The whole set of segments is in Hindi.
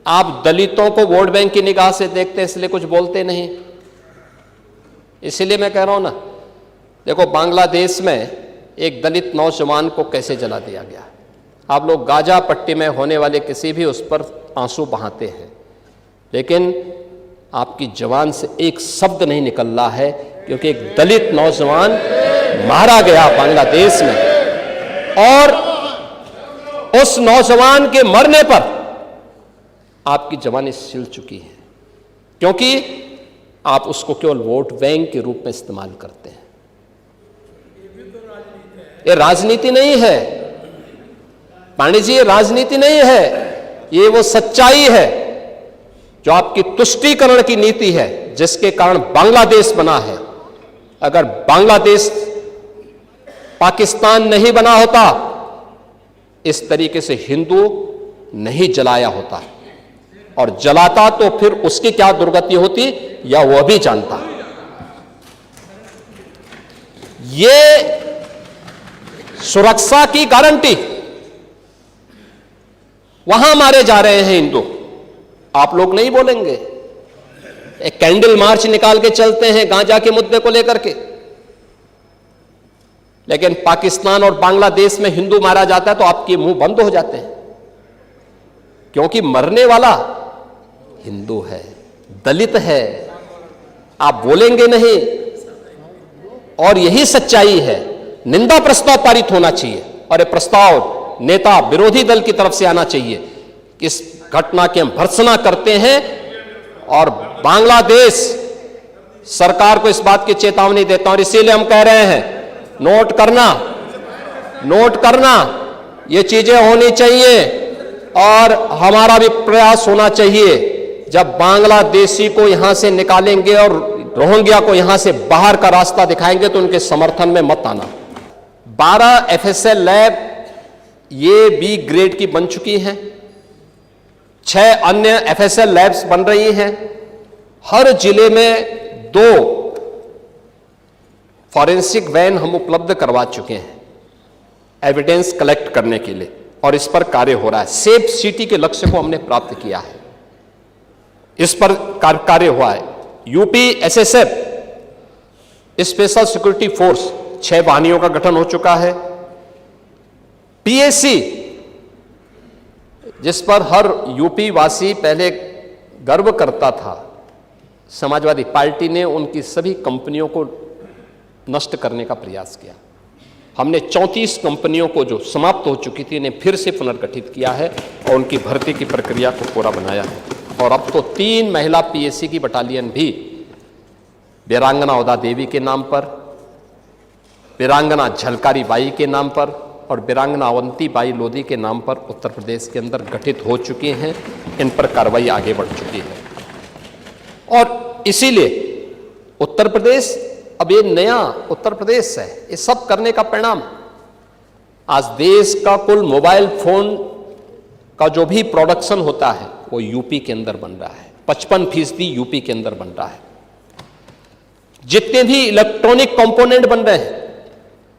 आप दलितों को वोट बैंक की निगाह से देखते हैं, इसलिए कुछ बोलते नहीं। इसीलिए मैं कह रहा हूं ना, देखो बांग्लादेश में एक दलित नौजवान को कैसे जला दिया गया। आप लोग गाजा पट्टी में होने वाले किसी भी उस पर आंसू बहाते हैं, लेकिन आपकी जबान से एक शब्द नहीं निकल रहा है, क्योंकि एक दलित नौजवान मारा गया बांग्लादेश में, और उस नौजवान के मरने पर आपकी जबानें सिल चुकी हैं, क्योंकि आप उसको केवल वोट बैंक के रूप में इस्तेमाल करते हैं। ये राजनीति नहीं है पांडे जी, ये राजनीति नहीं है, ये वो सच्चाई है जो आपकी तुष्टीकरण की नीति है, जिसके कारण बांग्लादेश बना है। अगर बांग्लादेश पाकिस्तान नहीं बना होता, इस तरीके से हिंदू नहीं जलाया होता, और जलाता तो फिर उसकी क्या दुर्गति होती या वह भी जानता। ये सुरक्षा की गारंटी, वहां मारे जा रहे हैं हिंदू, आप लोग नहीं बोलेंगे। एक कैंडल मार्च निकाल के चलते हैं गांजा के मुद्दे को लेकर के, लेकिन पाकिस्तान और बांग्लादेश में हिंदू मारा जाता है तो आपके मुंह बंद हो जाते हैं, क्योंकि मरने वाला हिंदू है, दलित है, आप बोलेंगे नहीं। और यही सच्चाई है। निंदा प्रस्ताव पारित होना चाहिए, और यह प्रस्ताव नेता विरोधी दल की तरफ से आना चाहिए कि इस घटना की हम भर्त्सना करते हैं, और बांग्लादेश सरकार को इस बात की चेतावनी देता हूं। और इसीलिए हम कह रहे हैं, नोट करना, ये चीजें होनी चाहिए, और हमारा भी प्रयास होना चाहिए। जब बांग्लादेशी को यहां से निकालेंगे और रोहिंग्या को यहां से बाहर का रास्ता दिखाएंगे, तो उनके समर्थन में मत आना। 12 FSL लैब ये बी ग्रेड की बन चुकी हैं, 6 अन्य FSL लैब्स बन रही हैं। हर जिले में 2 फॉरेंसिक वैन हम उपलब्ध करवा चुके हैं एविडेंस कलेक्ट करने के लिए, और इस पर कार्य हो रहा है। सेफ सिटी के लक्ष्य को हमने प्राप्त किया है, इस पर कार्य हुआ है। UP SSF special security force 6 वाहिनियों का गठन हो चुका है। PSC जिस पर हर यूपी वासी पहले गर्व करता था, समाजवादी पार्टी ने उनकी सभी कंपनियों को नष्ट करने का प्रयास किया। हमने 34 कंपनियों को जो समाप्त हो चुकी थी, इन्हें फिर से पुनर्गठित किया है और उनकी भर्ती की प्रक्रिया को पूरा बनाया है। और अब तो 3 महिला PSC की बटालियन भी वीरांगना उदा देवी के नाम पर, वीरांगना झलकारी बाई के नाम पर और वीरांगना अवंती बाई लोधी के नाम पर उत्तर प्रदेश के अंदर गठित हो चुके हैं। इन पर कार्रवाई आगे बढ़ चुकी है, और इसीलिए उत्तर प्रदेश अब ये नया उत्तर प्रदेश है। ये सब करने का परिणाम, आज देश का कुल मोबाइल फोन का जो भी प्रोडक्शन होता है वो यूपी के अंदर बन रहा है। 55% यूपी के अंदर बन रहा है। जितने भी इलेक्ट्रॉनिक कंपोनेंट बन रहे हैं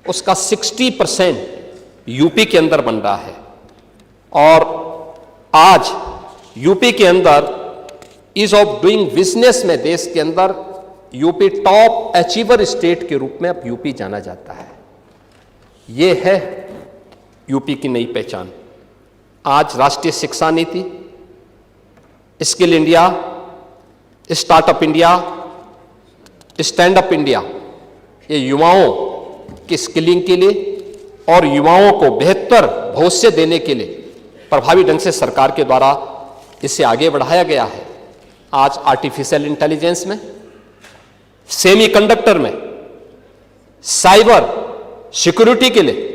उसका 60% यूपी के अंदर बन रहा है। और आज यूपी के अंदर ईज ऑफ डूइंग बिजनेस में देश के अंदर यूपी टॉप अचीवर स्टेट के रूप में अब यूपी जाना जाता है। यह है यूपी की नई पहचान। आज राष्ट्रीय शिक्षा नीति, skill India, startup India, stand up India, ये युवाओं की स्किलिंग के लिए और युवाओं को बेहतर भविष्य देने के लिए प्रभावी ढंग से सरकार के द्वारा इसे आगे बढ़ाया गया है। आज आर्टिफिशियल इंटेलिजेंस में, सेमीकंडक्टर में, साइबर सिक्योरिटी के लिए,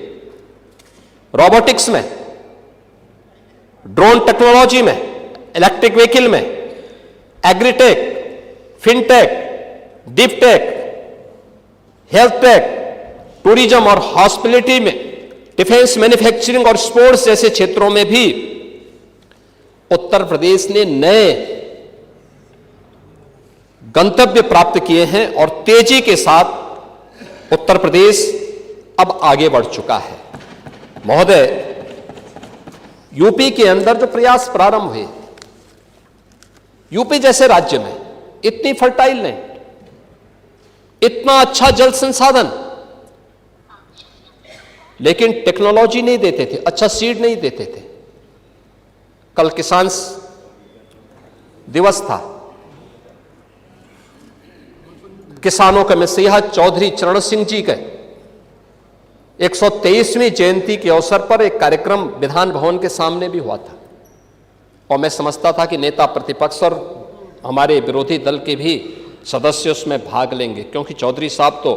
रोबोटिक्स में, ड्रोन टेक्नोलॉजी में, इलेक्ट्रिक व्हीकल में, agritech, fintech, deep tech, health take, tourism और हॉस्पिटलिटी में, डिफेंस, मैन्युफैक्चरिंग और स्पोर्ट्स जैसे क्षेत्रों में भी उत्तर प्रदेश ने नए गंतव्य प्राप्त किए हैं और तेजी के साथ उत्तर प्रदेश अब आगे बढ़ चुका है। महोदय, यूपी के अंदर जो प्रयास प्रारंभ हुए, यूपी जैसे राज्य में इतनी फर्टाइल लैंड, इतना अच्छा जल संसाधन, लेकिन टेक्नोलॉजी नहीं देते थे, अच्छा सीड नहीं देते थे। कल किसान दिवस था, किसानों के मसीहा चौधरी चरण सिंह जी के 123वीं जयंती के अवसर पर एक कार्यक्रम विधान भवन के सामने भी हुआ था, और मैं समझता था कि नेता प्रतिपक्ष और हमारे विरोधी दल के भी सदस्य उसमें भाग लेंगे, क्योंकि चौधरी साहब तो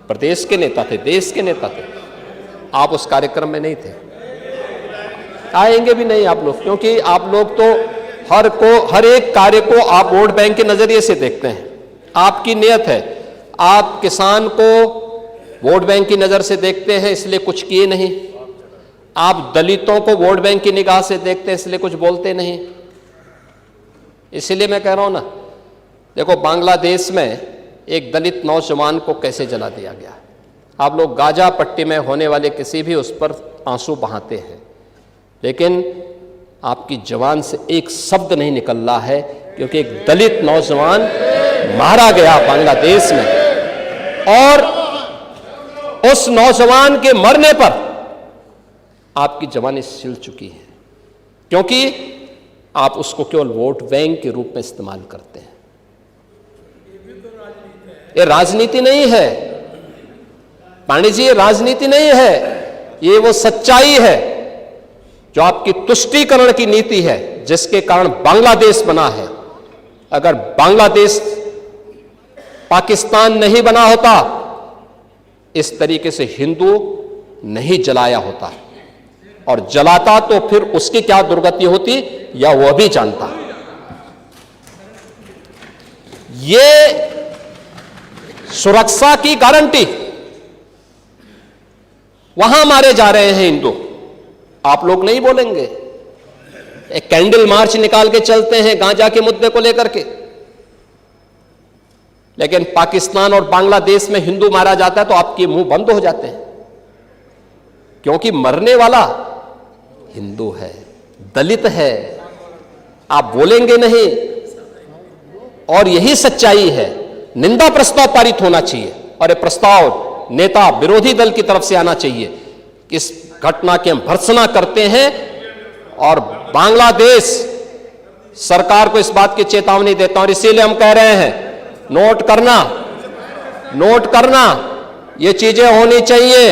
प्रदेश के नेता थे, देश के नेता थे। आप उस कार्यक्रम में नहीं थे, आएंगे भी नहीं आप लोग, क्योंकि आप लोग तो हर एक कार्य को आप वोट बैंक के नजरिए से देखते हैं। आपकी नियत है, आप किसान को वोट बैंक की नजर से देखते हैं इसलिए कुछ किए नहीं, आप दलितों को वोट बैंक की निगाह से देखते हैं इसलिए कुछ बोलते नहीं। इसलिए मैं कह रहा हूं ना, देखो बांग्लादेश में एक दलित नौजवान को कैसे जला दिया गया। आप लोग गाजा पट्टी में होने वाले किसी भी उस पर आंसू बहाते हैं, लेकिन आपकी जबान से एक शब्द नहीं निकल रहा है, क्योंकि एक दलित नौजवान मारा गया बांग्लादेश में, और उस नौजवान के मरने पर आपकी जबानें सिल चुकी हैं, क्योंकि आप उसको केवल वोट बैंक के रूप में इस्तेमाल करते हैं। ये राजनीति नहीं है पांडे जी, ये राजनीति नहीं है, ये वो सच्चाई है जो आपकी तुष्टीकरण की नीति है, जिसके कारण बांग्लादेश बना है। अगर बांग्लादेश पाकिस्तान नहीं बना होता, इस तरीके से हिंदू नहीं जलाया होता, और जलाता तो फिर उसकी क्या दुर्गति होती या वह भी जानता। ये सुरक्षा की गारंटी, वहां मारे जा रहे हैं हिंदू, आप लोग नहीं बोलेंगे। एक कैंडल मार्च निकाल के चलते हैं गांजा के मुद्दे को लेकर के, लेकिन पाकिस्तान और बांग्लादेश में हिंदू मारा जाता है तो आपके मुंह बंद हो जाते हैं, क्योंकि मरने वाला हिंदू है, दलित है, आप बोलेंगे नहीं। और यही सच्चाई है। निंदा प्रस्ताव पारित होना चाहिए, और यह प्रस्ताव नेता विरोधी दल की तरफ से आना चाहिए। इस घटना की हम भर्त्सना करते हैं, और बांग्लादेश सरकार को इस बात की चेतावनी देता हूं, और इसीलिए हम कह रहे हैं नोट करना, ये चीजें होनी चाहिए,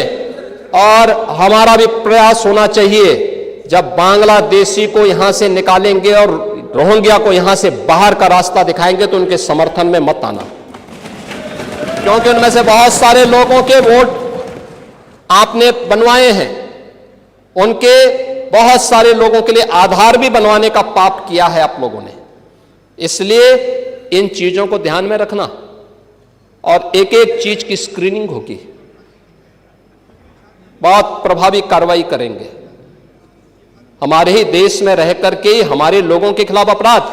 और हमारा भी प्रयास होना चाहिए। जब बांग्लादेशी को यहां से निकालेंगे और रोहिंग्या को यहां से बाहर का रास्ता दिखाएंगे तो उनके समर्थन में मत आना, क्योंकि उनमें से बहुत सारे लोगों के वोट आपने बनवाए हैं, उनके बहुत सारे लोगों के लिए आधार भी बनवाने का पाप किया है आप लोगों ने। इसलिए इन चीजों को ध्यान में रखना, और एक एक चीज की स्क्रीनिंग होगी, बहुत प्रभावी कार्रवाई करेंगे। हमारे ही देश में रह करके हमारे लोगों के खिलाफ अपराध,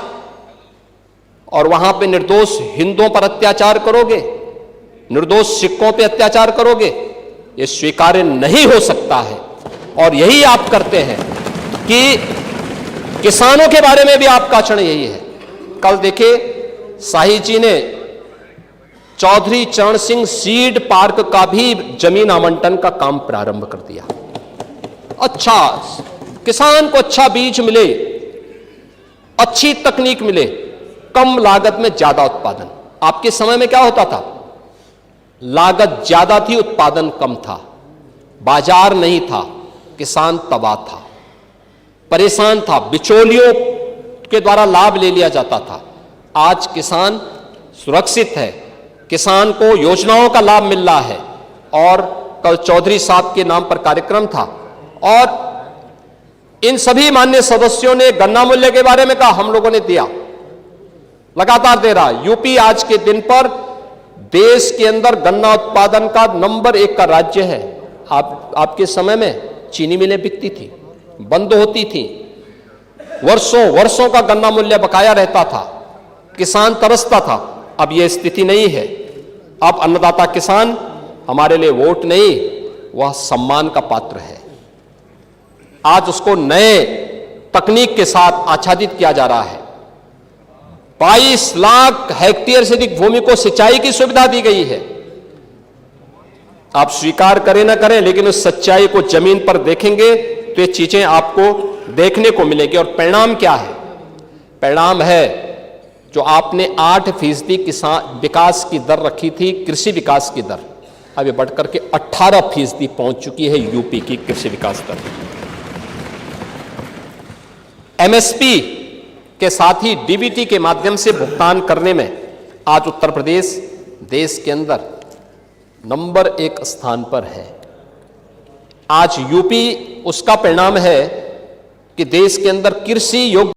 और वहां पे निर्दोष हिंदुओं पर अत्याचार करोगे, निर्दोष सिखों पे अत्याचार करोगे, ये स्वीकार्य नहीं हो सकता है। और यही आप करते हैं कि किसानों के बारे में भी आपका आचरण यही है। कल देखिए शाही जी ने चौधरी चरण सिंह सीड पार्क का भी जमीन आवंटन का काम प्रारंभ कर दिया। अच्छा, किसान को अच्छा बीज मिले, अच्छी तकनीक मिले, कम लागत में ज्यादा उत्पादन। आपके समय में क्या होता था? लागत ज्यादा थी, उत्पादन कम था, बाजार नहीं था, किसान तबाह था, परेशान था, बिचौलियों के द्वारा लाभ ले लिया जाता था। आज किसान सुरक्षित है, किसान को योजनाओं का लाभ मिल रहा है। और कल चौधरी साहब के नाम पर कार्यक्रम था, और इन सभी माननीय सदस्यों ने गन्ना मूल्य के बारे में कहा, हम लोगों ने दिया, लगातार दे रहा। यूपी आज के दिन पर देश के अंदर गन्ना उत्पादन का नंबर 1 का राज्य है। आपके समय में चीनी मिलें बिकती थी, बंद होती थी, वर्षों का गन्ना मूल्य बकाया रहता था, किसान तरसता था। अब यह स्थिति नहीं है। अब अन्नदाता किसान हमारे लिए वोट नहीं, वह सम्मान का पात्र है। आज उसको नए तकनीक के साथ आच्छादित किया जा रहा है। 22 लाख हेक्टेयर से अधिक भूमि को सिंचाई की सुविधा दी गई है। आप स्वीकार करें ना करें, लेकिन उस सच्चाई को जमीन पर देखेंगे तो ये चीजें आपको देखने को मिलेगी। और परिणाम क्या है? परिणाम है जो आपने 8% किसान विकास की दर रखी थी, कृषि विकास की दर, अब ये बढ़कर के 18% पहुंच चुकी है यूपी की कृषि विकास दर। एमएसपी के साथ ही डीबीटी के माध्यम से भुगतान करने में आज उत्तर प्रदेश देश के अंदर नंबर 1 स्थान पर है। आज यूपी उसका परिणाम है कि देश के अंदर कृषि योग्य